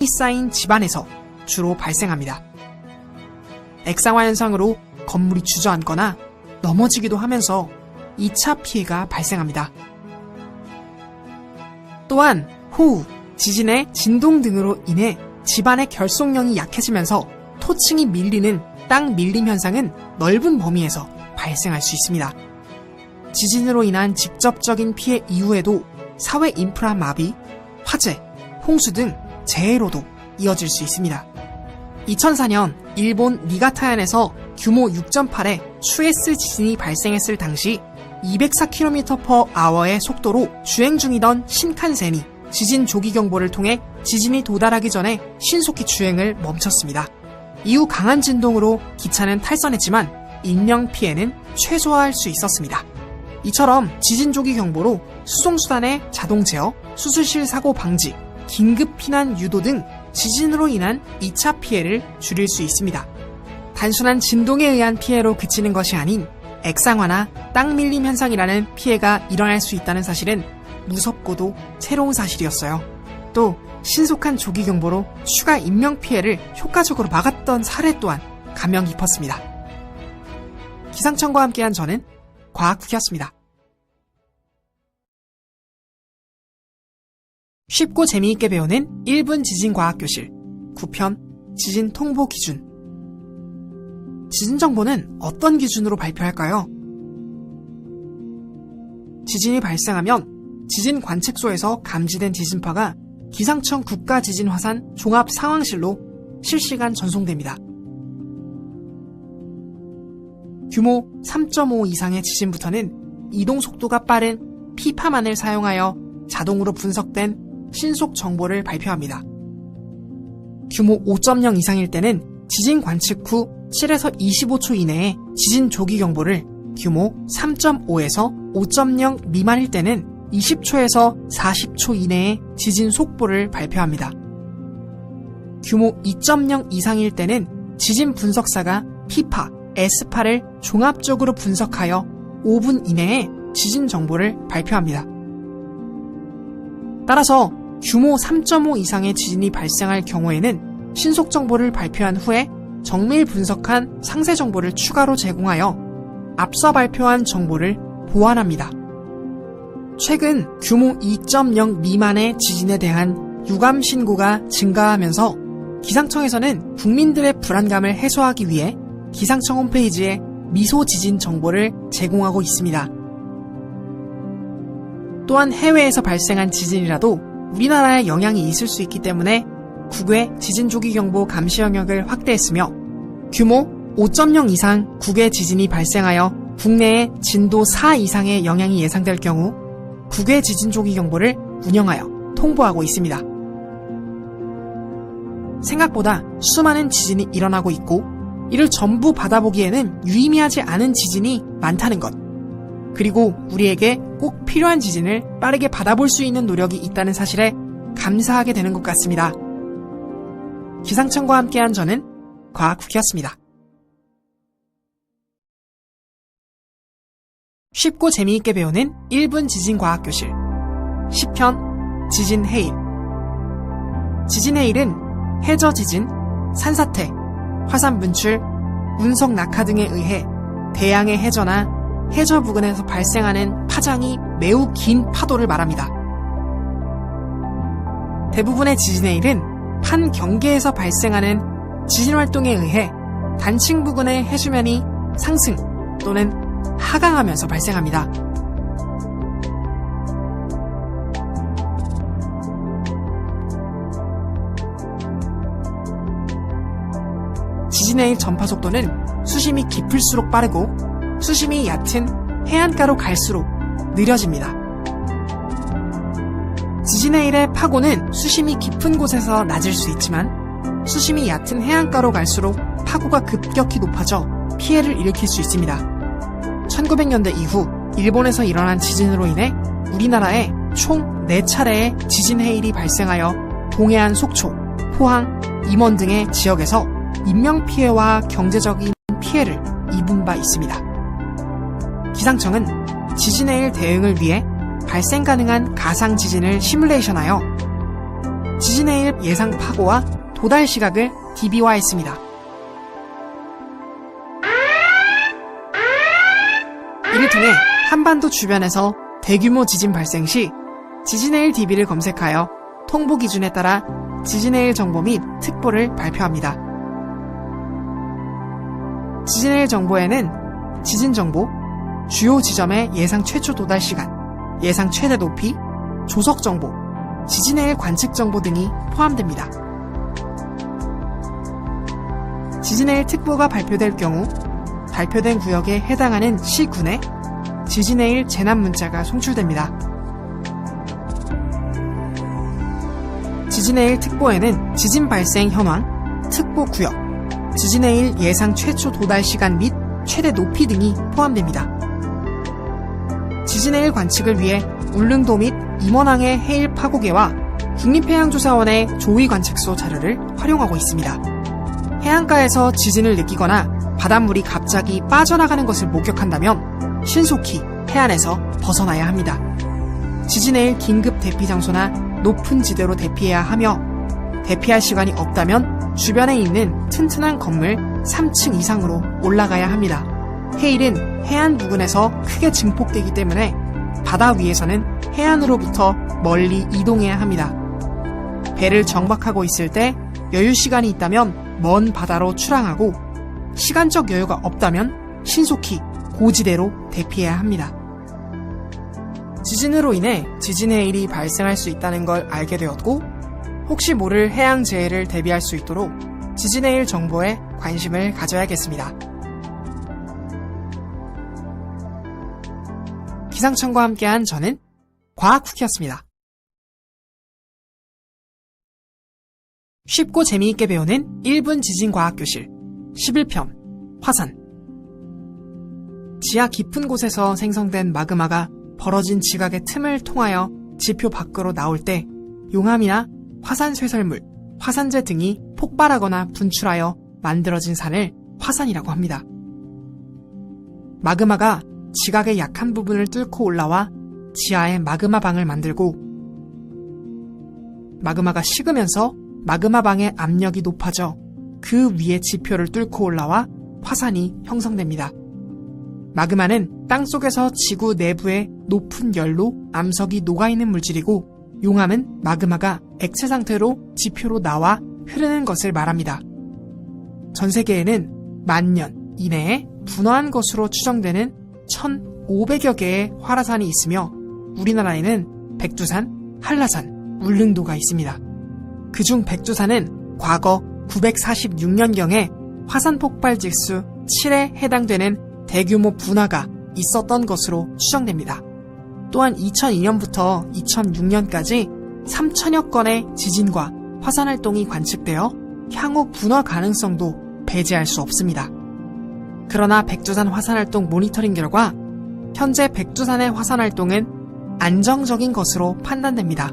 쌓인 집안에서 주로 발생합니다. 액상화 현상으로 건물이 주저앉거나 넘어지기도 하면서 2차 피해가 발생합니다. 또한 호우, 지진의 진동 등으로 인해 집안의 결속력이 약해지면서 토층이 밀리는 땅 밀림 현상은 넓은 범위에서 발생할 수 있습니다. 지진으로 인한 직접적인 피해 이후에도 사회 인프라 마비, 화재, 홍수 등 재해로도 이어질 수 있습니다. 2004년 일본 니가타현에서 규모 6.8의 추에스 지진이 발생했을 당시 204km/h의 속도로 주행 중이던 신칸센이 지진 조기 경보를 통해 지진이 도달하기 전에 신속히 주행을 멈췄습니다. 이후 강한 진동으로 기차는 탈선했지만 인명 피해는 최소화할 수 있었습니다. 이처럼 지진 조기 경보로 수송수단의 자동 제어, 수술실 사고 방지, 긴급 피난 유도 등 지진으로 인한 2차 피해를 줄일 수 있습니다. 단순한 진동에 의한 피해로 그치는 것이 아닌 액상화나 땅 밀림 현상이라는 피해가 일어날 수 있다는 사실은 무섭고도 새로운 사실이었어요. 또 신속한 조기 경보로 추가 인명 피해를 효과적으로 막았던 사례 또한 감명 깊었습니다. 기상청과 함께한 저는 과학국이었습니다. 쉽고 재미있게 배우는 1분 지진과학교실 9편 지진 통보 기준. 지진 정보는 어떤 기준으로 발표할까요? 지진이 발생하면 지진 관측소에서 감지된 지진파가 기상청 국가지진화산 종합상황실로 실시간 전송됩니다. 규모 3.5 이상의 지진부터는 이동 속도가 빠른 피파만을 사용하여 자동으로 분석된 신속 정보를 발표합니다. 규모 5.0 이상일 때는 지진 관측 후 7에서 25초 이내에 지진 조기 경보를, 규모 3.5에서 5.0 미만일 때는 20초에서 40초 이내에 지진 속보를 발표합니다. 규모 2.0 이상일 때는 지진 분석사가 P파, S파를 종합적으로 분석하여 5분 이내에 지진 정보를 발표합니다. 따라서 규모 3.5 이상의 지진이 발생할 경우에는 신속 정보를 발표한 후에 정밀 분석한 상세 정보를 추가로 제공하여 앞서 발표한 정보를 보완합니다. 최근 규모 2.0 미만의 지진에 대한 유감 신고가 증가하면서 기상청에서는 국민들의 불안감을 해소하기 위해 기상청 홈페이지에 미소 지진 정보를 제공하고 있습니다. 또한 해외에서 발생한 지진이라도 우리나라에 영향이 있을 수 있기 때문에 국외 지진 조기 경보 감시 영역을 확대했으며 규모 5.0 이상 국외 지진이 발생하여 국내에 진도 4 이상의 영향이 예상될 경우 국외 지진 조기 경보를 운영하여 통보하고 있습니다. 생각보다 수많은 지진이 일어나고 있고 이를 전부 받아보기에는 유의미하지 않은 지진이 많다는 것, 그리고 우리에게 꼭 필요한 지진을 빠르게 받아볼 수 있는 노력이 있다는 사실에 감사하게 되는 것 같습니다. 기상청과 함께한 저는 과학국이었습니다. 쉽고 재미있게 배우는 1분 지진과학교실 10편 지진해일. 지진해일은 해저지진, 산사태, 화산 분출, 운석 낙하 등에 의해 대양의 해저나 해저 부근에서 발생하는 파장이 매우 긴 파도를 말합니다. 대부분의 지진해일은 판 경계에서 발생하는 지진 활동에 의해 단층 부근의 해수면이 상승 또는 하강하면서 발생합니다. 지진해일 전파 속도는 수심이 깊을수록 빠르고 수심이 얕은 해안가로 갈수록 느려집니다. 지진해일의 파고는 수심이 깊은 곳에서 낮을 수 있지만 수심이 얕은 해안가로 갈수록 파고가 급격히 높아져 피해를 일으킬 수 있습니다. 1900년대 이후 일본에서 일어난 지진으로 인해 우리나라에 총 4차례의 지진해일이 발생하여 동해안 속초, 포항, 임원 등의 지역에서 인명피해와 경제적인 피해를 입은 바 있습니다. 기상청은 지진해일 대응을 위해 발생 가능한 가상 지진을 시뮬레이션하여 지진의 일 예상 파고와 도달 시각을 DB화했습니다. 이를 통해 한반도 주변에서 대규모 지진 발생 시 지진의 일 DB를 검색하여 통보 기준에 따라 지진의 일 정보 및 특보를 발표합니다. 지진의 일 정보에는 지진 정보, 주요 지점의 예상 최초 도달 시간, 예상 최대 높이, 조석 정보, 지진의 일 관측 정보 등이 포함됩니다. 지진의 일 특보가 발표될 경우 발표된 구역에 해당하는 시군에 지진의 일 재난 문자가 송출됩니다. 지진의 일 특보에는 지진 발생 현황, 특보 구역, 지진의 일 예상 최초 도달 시간 및 최대 높이 등이 포함됩니다. 지진의 일 관측을 위해 울릉도 및 임원항의 해일 파고계와 국립해양조사원의 조위 관측소 자료를 활용하고 있습니다. 해안가에서 지진을 느끼거나 바닷물이 갑자기 빠져나가는 것을 목격한다면 신속히 해안에서 벗어나야 합니다. 지진의 일 긴급 대피 장소나 높은 지대로 대피해야 하며 대피할 시간이 없다면 주변에 있는 튼튼한 건물 3층 이상으로 올라가야 합니다. 해일은 해안 부근에서 크게 증폭되기 때문에 바다 위에서는 해안으로부터 멀리 이동해야 합니다. 배를 정박하고 있을 때 여유 시간이 있다면 먼 바다로 출항하고 시간적 여유가 없다면 신속히 고지대로 대피해야 합니다. 지진으로 인해 지진의 일이 발생할 수 있다는 걸 알게 되었고 혹시 모를 해양재해를 대비할 수 있도록 지진의 일 정보에 관심을 가져야겠습니다. 기상청과 함께한 저는 과학쿠키였습니다. 쉽고 재미있게 배우는 1분 지진과학교실 11편 화산. 지하 깊은 곳에서 생성된 마그마가 벌어진 지각의 틈을 통하여 지표 밖으로 나올 때 용암이나 화산 쇠설물, 화산재 등이 폭발하거나 분출하여 만들어진 산을 화산이라고 합니다. 마그마가 지각의 약한 부분을 뚫고 올라와 지하에 마그마방을 만들고 마그마가 식으면서 마그마방의 압력이 높아져 그 위에 지표를 뚫고 올라와 화산이 형성됩니다. 마그마는 땅속에서 지구 내부의 높은 열로 암석이 녹아있는 물질이고 용암은 마그마가 액체 상태로 지표로 나와 흐르는 것을 말합니다. 전 세계에는 10,000년 이내에 분화한 것으로 추정되는 1,500여 개의 활화산이 있으며 우리나라에는 백두산, 한라산, 울릉도가 있습니다. 그중 백두산은 과거 946년경에 화산 폭발 직수 7에 해당되는 대규모 분화가 있었던 것으로 추정됩니다. 또한 2002년부터 2006년까지 3,000여 건의 지진과 화산활동이 관측되어 향후 분화 가능성도 배제할 수 없습니다. 그러나 백두산 화산활동 모니터링 결과 현재 백두산의 화산활동은 안정적인 것으로 판단됩니다.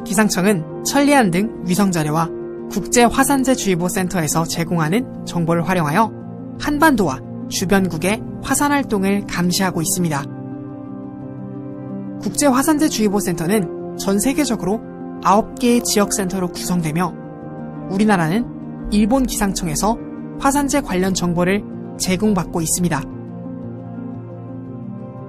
기상청은 천리안 등 위성자료와 국제화산재주의보 센터에서 제공하는 정보를 활용하여 한반도와 주변국의 화산활동을 감시하고 있습니다. 국제화산재주의보 센터는 전 세계적으로 9개의 지역센터로 구성되며 우리나라는 일본 기상청에서 화산재 관련 정보를 제공받고 있습니다.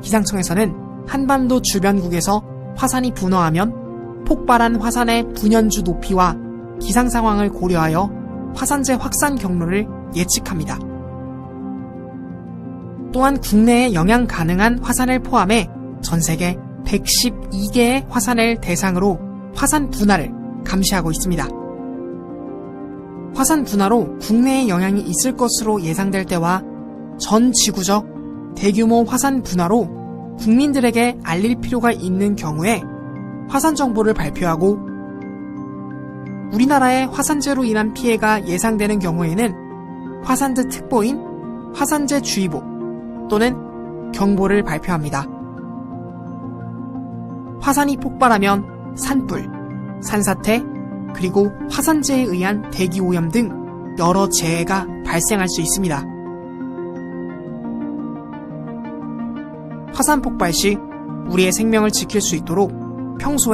기상청에서는 한반도 주변국에서 화산이 분화하면 폭발한 화산의 분연주 높이와 기상 상황을 고려하여 화산재 확산 경로를 예측합니다. 또한 국내에 영향 가능한 화산을 포함해 전 세계 112개의 화산을 대상으로 화산 분화를 감시하고 있습니다. 화산 분화로 국내에 영향이 있을 것으로 예상될 때와 전 지구적 대규모 화산 분화로 국민들에게 알릴 필요가 있는 경우에 화산 정보를 발표하고 우리나라의 화산재로 인한 피해가 예상되는 경우에는 화산재 특보인 화산재주의보 또는 경보를 발표합니다. 화산이 폭발하면 산불, 산사태, 그리고 화산재에 의한 대기오염 등 여러 재해가 발생할 수 있습니다. 화산 폭발 시 우리의 생명을 지킬 수 있도록 평소에